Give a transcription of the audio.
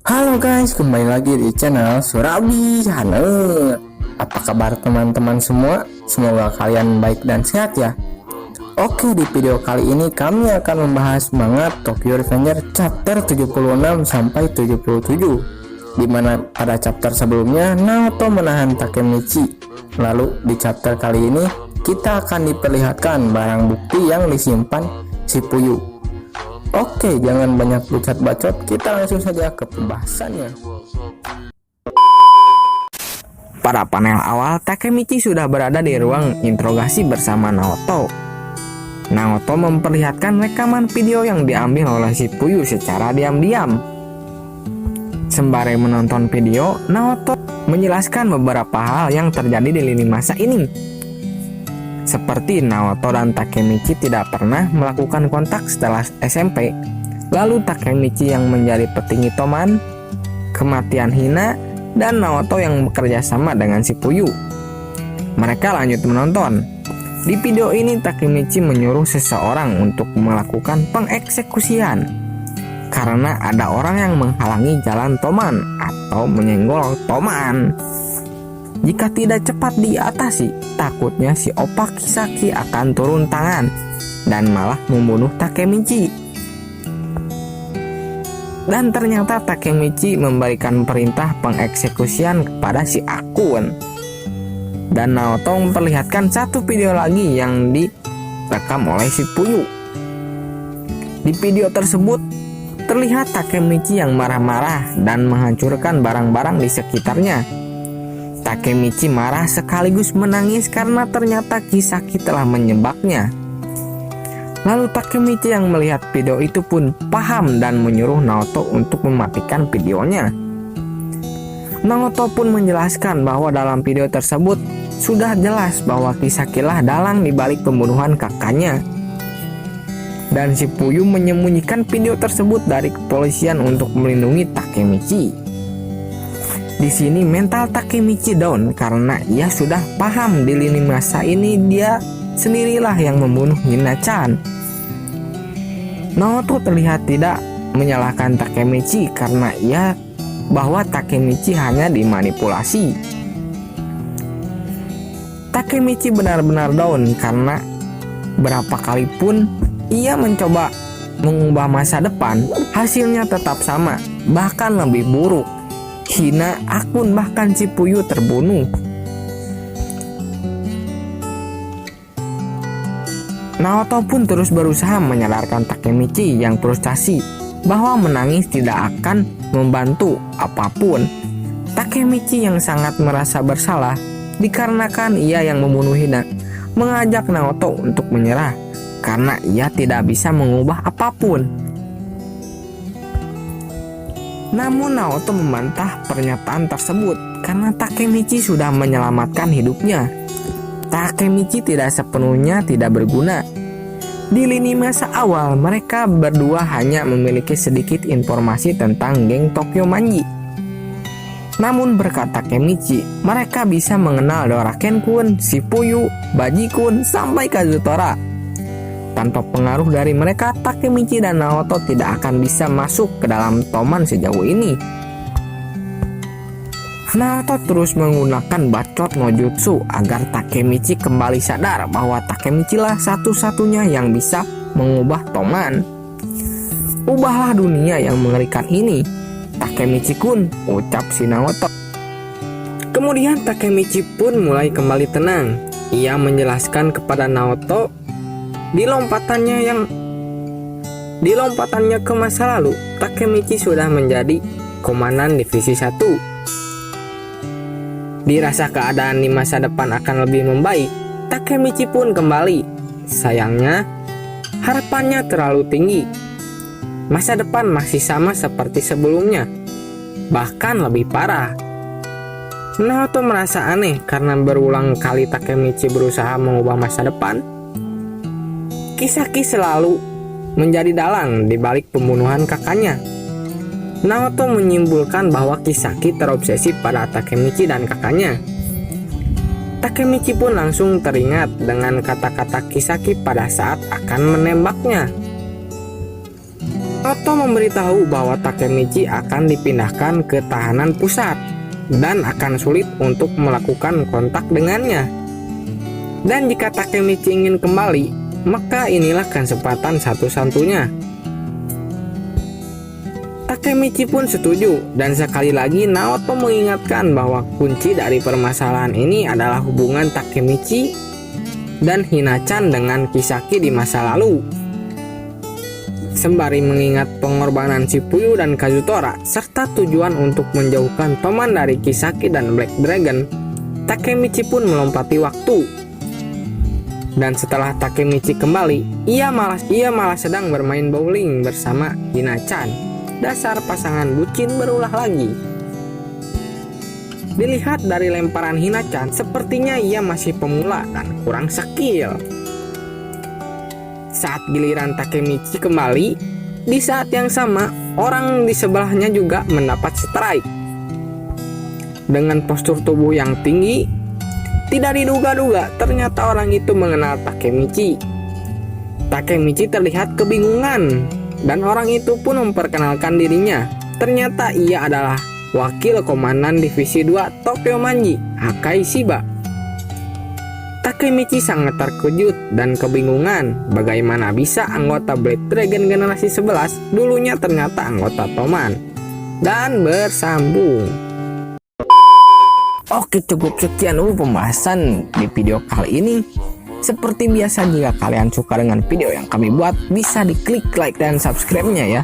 Halo guys, kembali lagi di channel Surabi Channel. Apa kabar teman-teman semua? Semoga kalian baik dan sehat ya. Oke, di video kali ini kami akan membahas manga Tokyo Revenger chapter 76 sampai 77, dimana pada chapter sebelumnya Naoto menahan Takemichi. Lalu di chapter kali ini kita akan diperlihatkan barang bukti yang disimpan Shifuyu. Oke, jangan banyak bacot-bacot, kita langsung saja ke pembahasannya. Pada panel awal, Takemichi sudah berada di ruang interogasi bersama Naoto. Naoto memperlihatkan rekaman video yang diambil oleh Shifuyu secara diam-diam. Sembari menonton video, Naoto menjelaskan beberapa hal yang terjadi di lini masa ini. Seperti Naoto dan Takemichi tidak pernah melakukan kontak setelah SMP. Lalu Takemichi yang menjadi petinggi Toman, kematian Hina, dan Naoto yang bekerja sama dengan Shifuyu. Mereka lanjut menonton. Di video ini Takemichi menyuruh seseorang untuk melakukan pengeksekusian karena ada orang yang menghalangi jalan Toman atau menyenggol Toman. Jika tidak cepat diatasi, takutnya si Opa Kisaki akan turun tangan dan malah membunuh Takemichi. Dan ternyata Takemichi memberikan perintah pengeksekusian kepada si Akun. Dan Naoto memperlihatkan satu video lagi yang direkam oleh Shifuyu. Di video tersebut terlihat Takemichi yang marah-marah dan menghancurkan barang-barang di sekitarnya. Takemichi marah sekaligus menangis karena ternyata Kisaki telah menjebaknya. Lalu Takemichi yang melihat video itu pun paham dan menyuruh Naoto untuk mematikan videonya. Naoto pun menjelaskan bahwa dalam video tersebut sudah jelas bahwa Kisaki lah dalang dibalik pembunuhan kakaknya. Dan Shifuyu menyembunyikan video tersebut dari kepolisian untuk melindungi Takemichi. Di sini mental Takemichi down karena ia sudah paham di lini masa ini dia sendirilah yang membunuh Hina-chan. Naoto terlihat tidak menyalahkan Takemichi karena bahwa Takemichi hanya dimanipulasi. Takemichi benar-benar down karena berapa kali pun ia mencoba mengubah masa depan, hasilnya tetap sama, bahkan lebih buruk. Hina, Akun, bahkan Shifuyu terbunuh. Naoto pun terus berusaha menyadarkan Takemichi yang frustasi bahwa menangis tidak akan membantu apapun. Takemichi yang sangat merasa bersalah dikarenakan ia yang membunuh Hina mengajak Naoto untuk menyerah karena ia tidak bisa mengubah apapun. Namun Naoto membantah pernyataan tersebut karena Takemichi sudah menyelamatkan hidupnya. Takemichi tidak sepenuhnya tidak berguna. Di lini masa awal mereka berdua hanya memiliki sedikit informasi tentang geng Tokyo Manji. Namun berkat Takemichi, mereka bisa mengenal Doraken-kun, Shifuyu, Baji-kun, sampai Kazutora. Tanpa pengaruh dari mereka, Takemichi dan Naoto tidak akan bisa masuk ke dalam Toman sejauh ini. Naoto terus menggunakan bacot no jutsu agar Takemichi kembali sadar bahwa Takemichi lah satu-satunya yang bisa mengubah Toman. Ubahlah dunia yang mengerikan ini, Takemichi-kun, ucap si Naoto. Kemudian Takemichi pun mulai kembali tenang. Ia menjelaskan kepada Naoto Di lompatannya ke masa lalu, Takemichi sudah menjadi komandan divisi 1. Dirasa keadaan di masa depan akan lebih membaik, Takemichi pun kembali. Sayangnya, harapannya terlalu tinggi. Masa depan masih sama seperti sebelumnya, bahkan lebih parah. Naoto merasa aneh karena berulang kali Takemichi berusaha mengubah masa depan. Kisaki selalu menjadi dalang di balik pembunuhan kakaknya. Naoto menyimpulkan bahwa Kisaki terobsesi pada Takemichi dan kakaknya. Takemichi pun langsung teringat dengan kata-kata Kisaki pada saat akan menembaknya. Naoto memberitahu bahwa Takemichi akan dipindahkan ke tahanan pusat dan akan sulit untuk melakukan kontak dengannya. Dan jika Takemichi ingin kembali, maka inilah kesempatan satu-satunya. Takemichi pun setuju, dan sekali lagi Naoto mengingatkan bahwa kunci dari permasalahan ini adalah hubungan Takemichi dan Hina-chan dengan Kisaki di masa lalu. Sembari mengingat pengorbanan Shippuyu dan Kazutora serta tujuan untuk menjauhkan Toman dari Kisaki dan Black Dragon, Takemichi pun melompati waktu. Dan setelah Takemichi kembali, ia malah sedang bermain bowling bersama Hina-chan. Dasar pasangan bucin berulah lagi. Dilihat dari lemparan Hina-chan, sepertinya ia masih pemula dan kurang skill. Saat giliran Takemichi kembali, di saat yang sama, orang di sebelahnya juga mendapat strike. Dengan postur tubuh yang tinggi, tidak diduga-duga ternyata orang itu mengenal Takemichi. Takemichi terlihat kebingungan, dan orang itu pun memperkenalkan dirinya. Ternyata ia adalah Wakil Komandan Divisi 2 Tokyo Manji, Akai Shiba. Takemichi sangat terkejut dan kebingungan bagaimana bisa anggota Black Dragon generasi 11 dulunya ternyata anggota Toman. Dan bersambung. Oke, cukup sekian dulu pembahasan di video kali ini. Seperti biasa, jika kalian suka dengan video yang kami buat, bisa diklik like dan subscribe-nya ya.